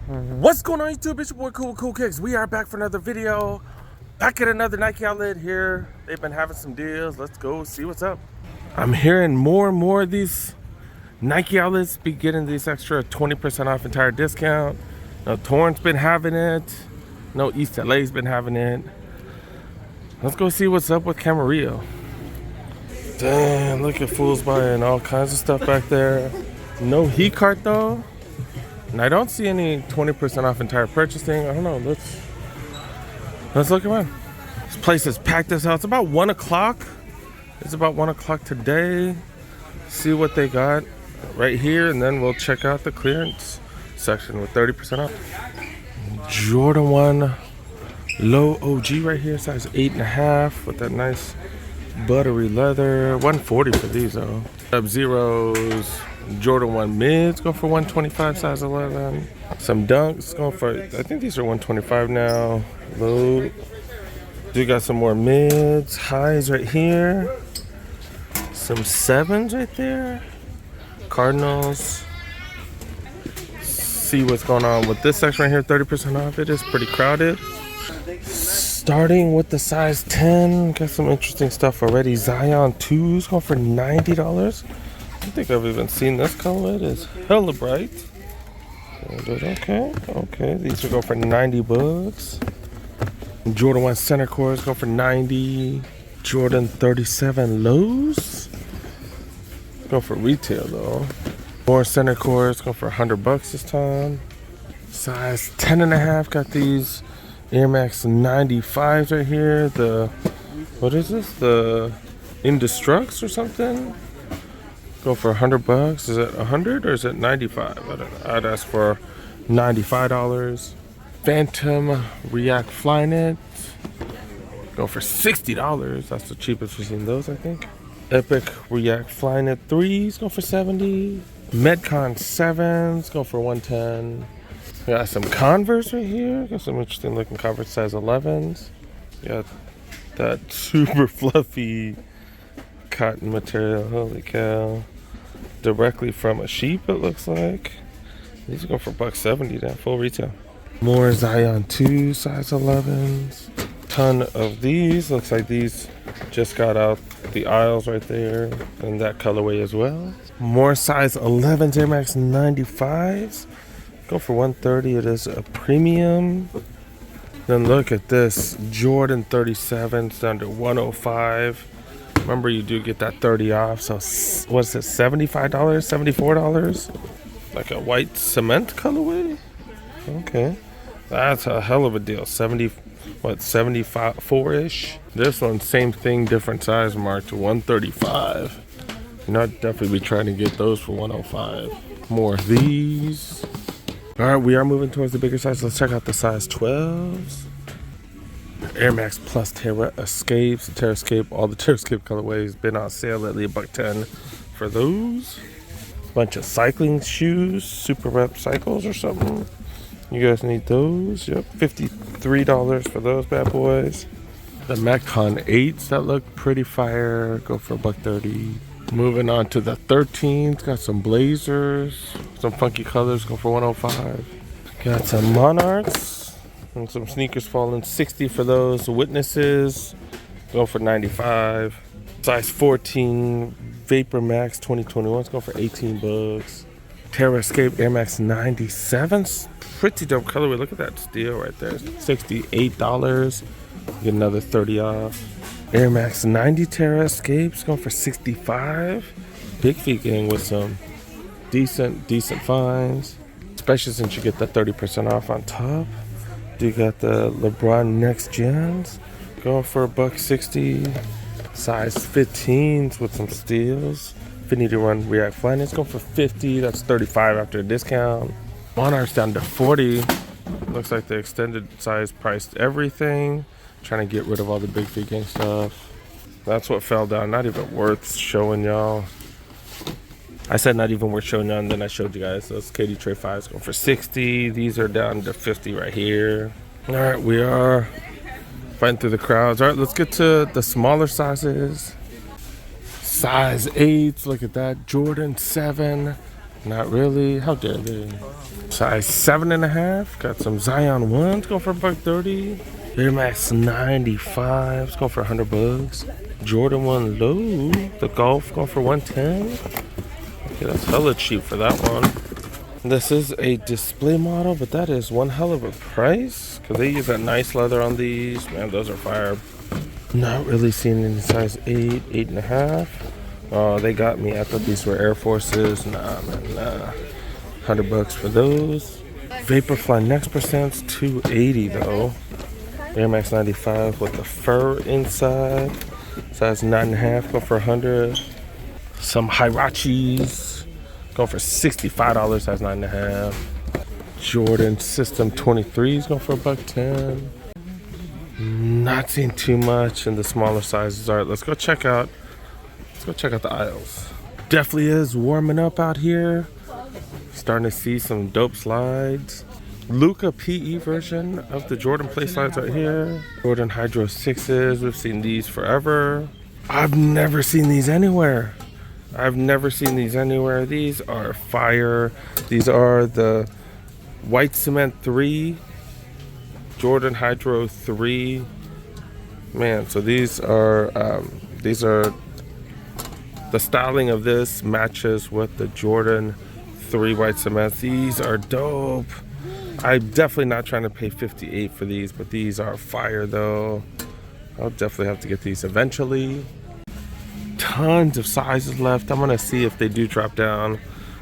What's going on YouTube? It's your boy Cool Kicks. We are back for another video. Back at another Nike outlet here. They've been having some deals. Let's go see what's up. I'm hearing more and more of these Nike outlets be getting these extra 20% off entire discount. No, Torrent's been having it. No, East LA's been having it. Let's go see what's up with Camarillo. Damn, look at fools buying all kinds of stuff back there. No heat cart though. And I don't see any 20% off entire purchasing. I don't know. Let's look around. This place is packed as hell. It's about 1 o'clock. It's about 1 o'clock today. See what they got right here, and then we'll check out the clearance section with 30% off. Jordan 1 low OG right here, size 8.5 with that nice buttery leather. 140 for these though. Sub-Zeros. Jordan 1 mids go for 125, size 11. Some dunks going for, I think these are 125 now. Low. Do got some more mids, highs right here. Some 7s right there. Cardinals. See what's going on with this section right here, 30% off. It is pretty crowded. Starting with the size 10, got some interesting stuff already. Zion 2s going for $90. I don't think I've even seen this color. It is hella bright. Okay. These will go for 90 bucks. Jordan 1 center cores go for 90. Jordan 37 lows go for retail though. More center cores go for 100 bucks this time. Size 10.5. Got these Air Max 95s right here. What is this? The Indestructs or something? Go for 100 bucks. Is it 100 or is it 95? I don't know. I'd ask for $95. Phantom React Flyknit. Go for $60. That's the cheapest we've seen those, I think. Epic React Flyknit 3s go for 70. Metcon 7s go for 110. Got some Converse right here. Got some interesting looking Converse size 11s. Got that super fluffy cotton material. Holy cow. Directly from a sheep, it looks like. These are going for $170 down full retail. More Zion 2 size 11s. Ton of these. Looks like these just got out the aisles right there, and that colorway as well. More size 11s Air Max 95s. Go for $130. It is a premium. Then look at this Jordan 37s down to $105. Remember, you do get that 30 off. So what's it, $75, $74? Like a white cement colorway? Okay. That's a hell of a deal. 74-ish? This one, same thing, different size, marked 135. You know, I'd definitely be trying to get those for 105. More of these. All right, we are moving towards the bigger size. Let's check out the size 12s. Air Max Plus Terra Escapes, Terra Escape, all the Terra Escape colorways been on sale lately, $110 for those. Bunch of cycling shoes, Super Rep Cycles or something. You guys need those. Yep, $53 for those bad boys. The Metcon 8s that look pretty fire go for $130. Moving on to the 13s, got some blazers, some funky colors go for $105. Got some Monarchs. And some sneakers falling $60 for those. Witnesses go for $95. Size 14 Vapor Max 2021s go for 18 bucks. Terra Escape Air Max 97s, pretty dope colorway. Look at that steel right there. $68. Get another 30 off. Air Max 90 Terra Escapes going for $65. Big feet gang with some decent finds, especially since you get the 30% off on top. You got the LeBron Next Gens going for $160. Size 15s with some steals. Infinity Run React Flyknit going for $50. That's $35 after a discount. Monarchs down to $40. Looks like the extended size priced everything. Trying to get rid of all the big feet gang stuff. That's what fell down. Not even worth showing y'all. I said not even worth showing y'all, and then I showed you guys. Those KD Trey 5s going for $60. These are down to $50 right here. All right, we are fighting through the crowds. All right, let's get to the smaller sizes. Size 8s, look at that. Jordan 7 Not really. How dare they? Size 7.5. Got some Zion 1s going for $130. Air Max 95s going for $100. Jordan 1 low. The Golf going for $110. Okay, that's hella cheap for that one. This is a display model, but that is one hell of a price because they use that nice leather on these. Man, those are fire. Not really seeing any size 8, 8.5. Oh, they got me. I thought these were Air Forces. Nah, man, nah. $100 for those. Vaporfly Next Percent's $280 though. Air Max 95 with the fur inside. Size 9.5 going for $100. Some Hirachis going for $65. Size 9.5. Jordan System 23s going for $110. Not seeing too much in the smaller sizes. All right, let's go check out the aisles. Definitely is warming up out here. Starting to see some dope slides. Luca PE version of the Jordan play slides right here. Jordan Hydro 6s. We've seen these forever. I've never seen these anywhere. These are fire. These are the White Cement 3. Jordan Hydro 3. Man, so these are the styling of this matches with the Jordan 3 White Cements. These are dope. I'm definitely not trying to pay $58 for these, but these are fire though. I'll definitely have to get these eventually. Tons of sizes left. I'm gonna see if they do drop down.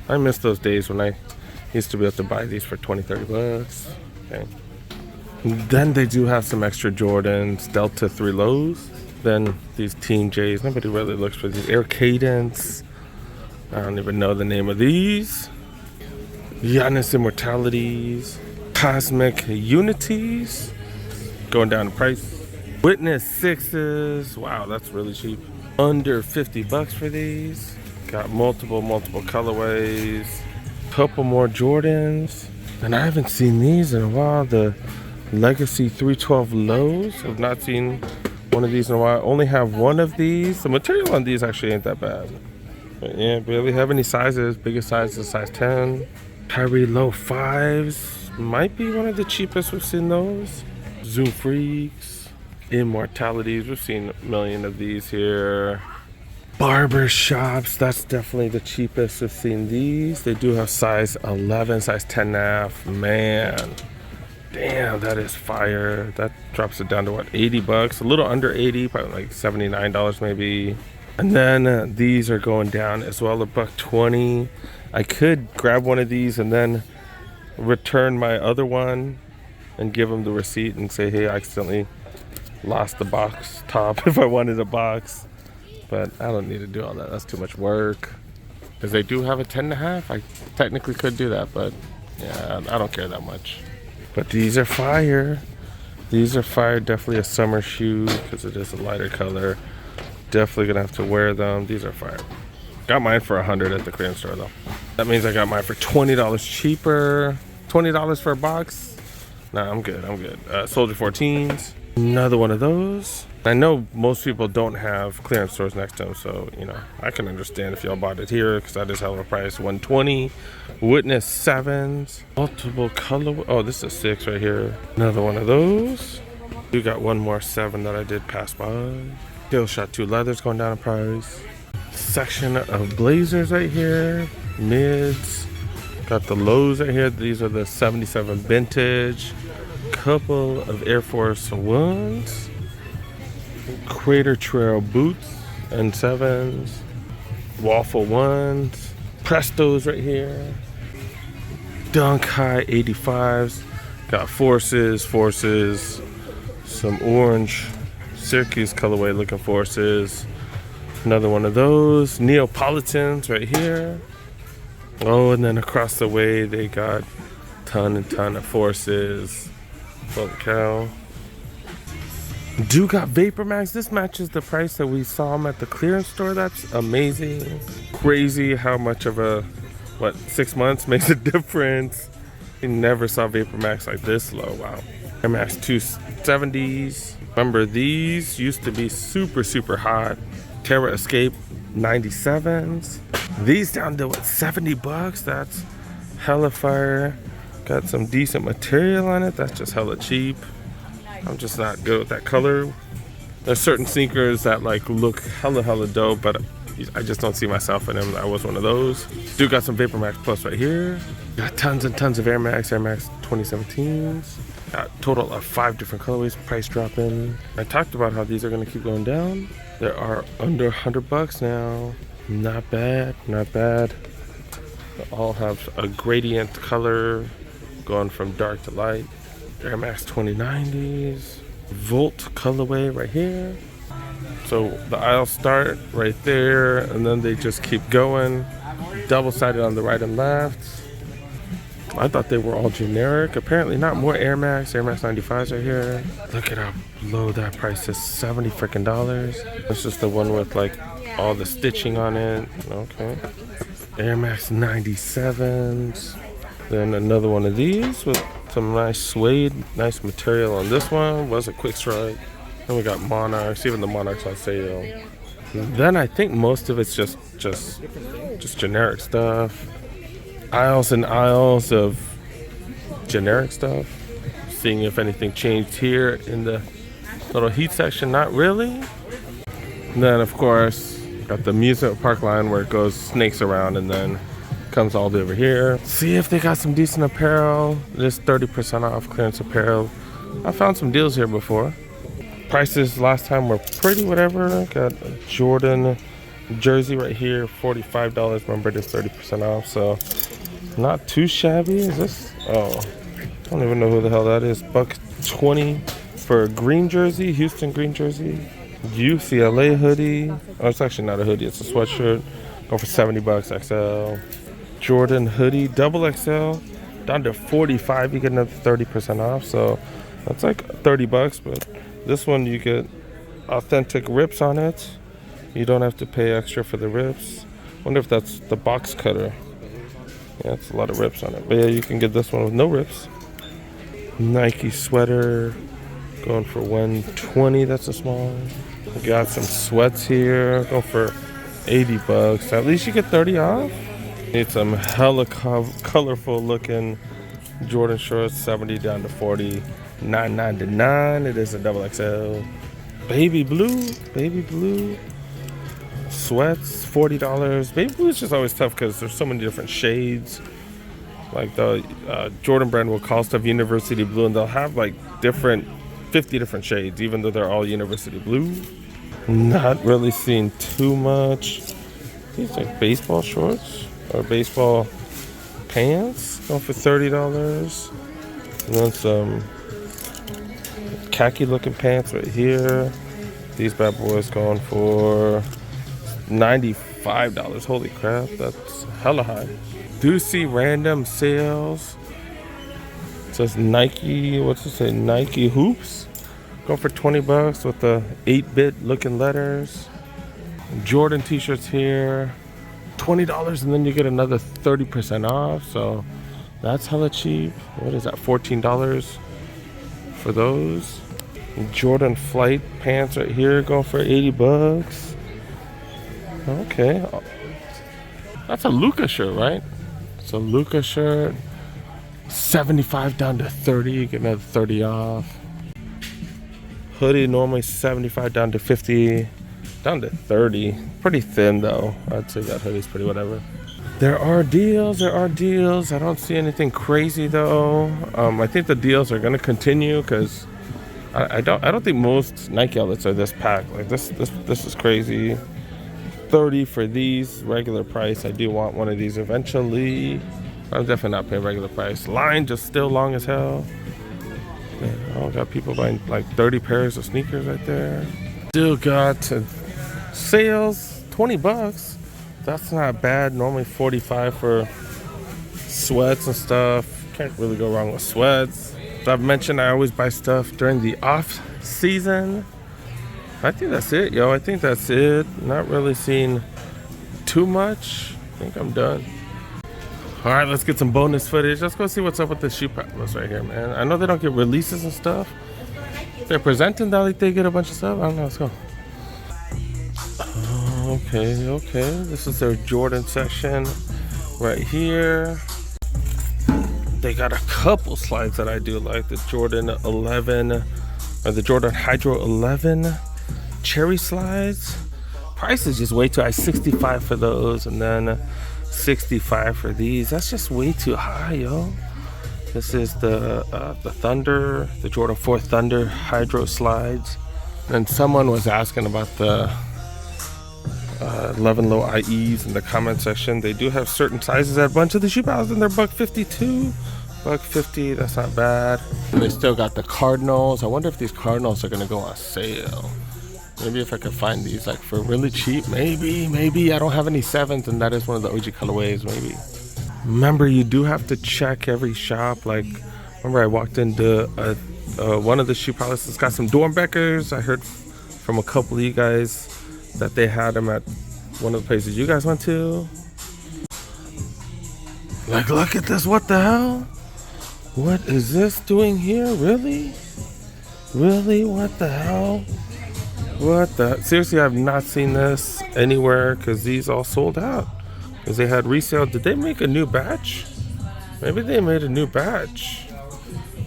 I miss those days when I used to be able to buy these for $20-$30. Okay. Then they do have some extra Jordans, Delta 3 lows. Then these Teen J's. Nobody really looks for these. Air Cadence. I don't even know the name of these. Giannis Immortalities. Cosmic Unities. Going down in price. Witness 6s. Wow, that's really cheap. Under $50 for these. Got multiple colorways. Couple more Jordans. And I haven't seen these in a while. The Legacy 312 lows. I've not seen one of these in a while. Only have one of these. The material on these actually ain't that bad. But yeah, barely have any sizes. Biggest size is size 10. Kyrie low 5s. Might be one of the cheapest we've seen those. Zoom Freaks. Immortalities. We've seen a million of these here. Barber shops. That's definitely the cheapest we've seen these. They do have size 11, size 10.5. Man. Damn, that is fire. That drops it down to what, $80? A little under 80, probably like $79 maybe. And then these are going down as well, $120. I could grab one of these and then return my other one and give them the receipt and say, hey, I accidentally lost the box top if I wanted a box. But I don't need to do all that. That's too much work. Because they do have a 10.5. I technically could do that, but yeah, I don't care that much. But these are fire. These are fire. Definitely a summer shoe because it is a lighter color. Definitely gonna have to wear them. These are fire. Got mine for $100 at the clearance store though. That means I got mine for $20 cheaper. $20 for a box. Nah, I'm good. Soldier 14s. Another one of those. I know most people don't have clearance stores next to them, so you know I can understand if y'all bought it here because that is hell of a price. $120. Witness 7s. Multiple color. Oh, this is 6 right here. Another one of those. You got one more 7 that I did pass by. Kill Shot 2 leathers going down in price. Section of blazers right here. Mids. Got the lows right here. These are the 77 vintage. Couple of Air Force 1s. Crater Trail boots and 7s. Waffle 1s. Prestos right here. Dunk High 85s. Got Forces. Some orange Syracuse colorway looking Forces. Another one of those. Neapolitans right here. Oh, and then across the way they got ton of Forces. Holy cow. Do got Vapor Max. This matches the price that we saw them at the clearance store. That's amazing. Crazy how much of a 6 months makes a difference. You never saw Vapor Max like this low. Wow. Air Max 270s. Remember, these used to be super hot. Terra Escape 97s. These down to what, 70 bucks? That's hella fire. Got some decent material on it. That's just hella cheap. I'm just not good with that color. There's certain sneakers that like look hella dope, but I just don't see myself in them. I was one of those. Dude, got some Vapor Max Plus right here. Got tons and tons of Air Max 2017s. Got a total of 5 different colorways, price dropping. I talked about how these are gonna keep going down. There are under 100 bucks now. Not bad, not bad. They all have a gradient color going from dark to light. Air Max 2090s. Volt colorway right here. So the aisles start right there and then they just keep going. Double-sided on the right and left. I thought they were all generic. Apparently not. More Air Max 95s right here. Look at how low that price is. $70 freaking. This is the one with like all the stitching on it. Okay. Air Max 97s. Then another one of these with some nice suede, nice material on this one. Was a quick strike. Then we got Monarchs, even the Monarchs on sale. Then I think most of it's just generic stuff. Aisles and aisles of generic stuff. Seeing if anything changed here in the little heat section. Not really. And then of course got the amusement park line where it goes snakes around and then comes all the way over here. See if they got some decent apparel. This 30% off clearance apparel. I found some deals here before. Prices last time were pretty whatever. Got a Jordan jersey right here, $45. Remember, this 30% off, so not too shabby. Is this? Oh, I don't even know who the hell that is. $120 for a green jersey, Houston green jersey. UCLA hoodie. Oh, it's actually not a hoodie. It's a sweatshirt. Going for $70 XL. Jordan hoodie, double XL, down to $45. You get another 30% off. So that's like $30. But this one you get authentic rips on it. You don't have to pay extra for the rips. Wonder if that's the box cutter. Yeah, it's a lot of rips on it. But yeah, you can get this one with no rips. Nike sweater, going for $120. That's a small one. We got some sweats here, going for $80. At least you get 30 off. Need some hella colorful looking Jordan shorts, 70 down to 40, $9.99. It is a double XL. Baby blue sweats, $40. Baby blue is just always tough because there's so many different shades. Like the Jordan brand will call stuff University Blue, and they'll have like 50 different shades, even though they're all University Blue. Not really seeing too much. These like baseball shorts or baseball pants, going for $30. And then some khaki looking pants right here. These bad boys going for $95. Holy crap, that's hella high. Do see random sales. It says Nike, what's it say? Nike hoops. Going for $20 with the 8-bit looking letters. Jordan t-shirts here. $20 and then you get another 30% off. So that's hella cheap. What is that? $14 for those. Jordan flight pants right here going for $80. Okay. That's a Luka shirt, right? It's a Luka shirt. $75 down to $30. You get another 30 off. Hoodie normally $75 down to $50. Down to $30. Pretty thin though. I'd say that hoodie's pretty whatever. There are deals. I don't see anything crazy though. I think the deals are gonna continue because I don't think most Nike outlets are this packed. Like this is crazy. $30 for these, regular price. I do want one of these eventually. I'm definitely not paying regular price. Line just still long as hell. Oh, got people buying like 30 pairs of sneakers right there. Still got sales, $20. That's not bad. Normally $45 for sweats and stuff. Can't really go wrong with sweats. So I've mentioned I always buy stuff during the off season. I think that's it, yo. I think that's it. Not really seeing too much. I think I'm done. All right, let's get some bonus footage. Let's go see what's up with the shoe list right here, man. I know they don't get releases and stuff. They're presenting that like they get a bunch of stuff. I don't know. Let's go. Okay, okay. This is their Jordan section right here. They got a couple slides that I do like. The Jordan 11 or the Jordan Hydro 11 cherry slides. Price is just way too high. 65 for those, and then 65 for these. That's just way too high, yo. This is the Thunder, the Jordan 4 Thunder Hydro slides. And someone was asking about the 11 low IEs in the comment section. They do have certain sizes at a bunch of the shoe pals, and they're $152, $150. That's not bad. And they still got the Cardinals. I wonder if these Cardinals are gonna go on sale. Maybe if I could find these like for really cheap. Maybe I don't have any 7s, and that is one of the OG colorways. Maybe. Remember, you do have to check every shop. Like, remember I walked into one of the shoe palaces, got some Dornbeckers. I heard from a couple of you guys that they had them at one of the places you guys went to. Like, look at this. What the hell? What is this doing here? Really? What the hell? What the? Seriously, I've not seen this anywhere because these all sold out. Because they had resale. Did they make a new batch? Maybe they made a new batch.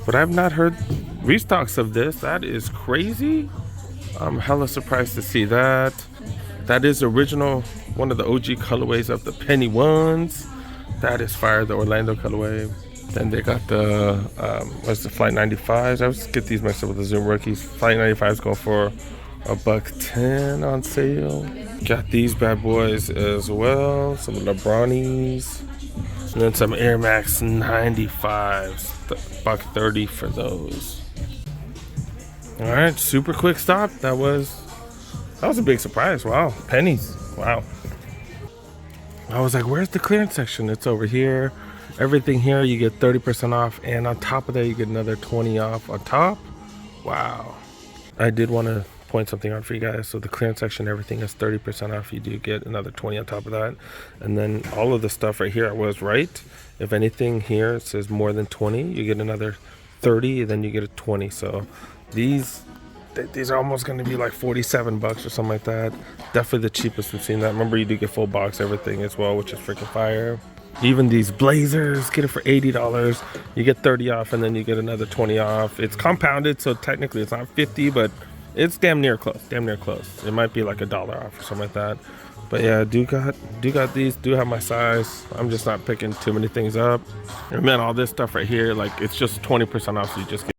But I've not heard restocks of this. That is crazy. I'm hella surprised to see that. That is original, one of the OG colorways of the penny ones. That is fire, the Orlando colorway. Then they got the, what's the Flight 95s? I always get these mixed up with the Zoom rookies. Flight 95s going for $110 on sale. Got these bad boys as well. Some LeBronies. And then some Air Max 95s. $130 for those. All right, super quick stop. That was a big surprise. Wow, pennies. Wow. I was like, where's the clearance section? It's over here. Everything here, you get 30% off, and on top of that, you get another 20 off on top. Wow. I did want to point something out for you guys. So the clearance section, everything is 30% off. You do get another 20 on top of that. And then all of the stuff right here, I was right. If anything here, it says more than 20, you get another 30, and then you get a 20. So these are almost going to be like $47 or something like that. Definitely the cheapest we've seen that. Remember, you do get full box everything as well, which is freaking fire. Even these blazers, get it for $80. You get 30 off, and then you get another 20 off. It's compounded, so technically it's not 50, but it's damn near close. It might be like $1 off or something like that. But yeah, do got these, do have my size. I'm just not picking too many things up. And then all this stuff right here, like, it's just 20% off, so you just get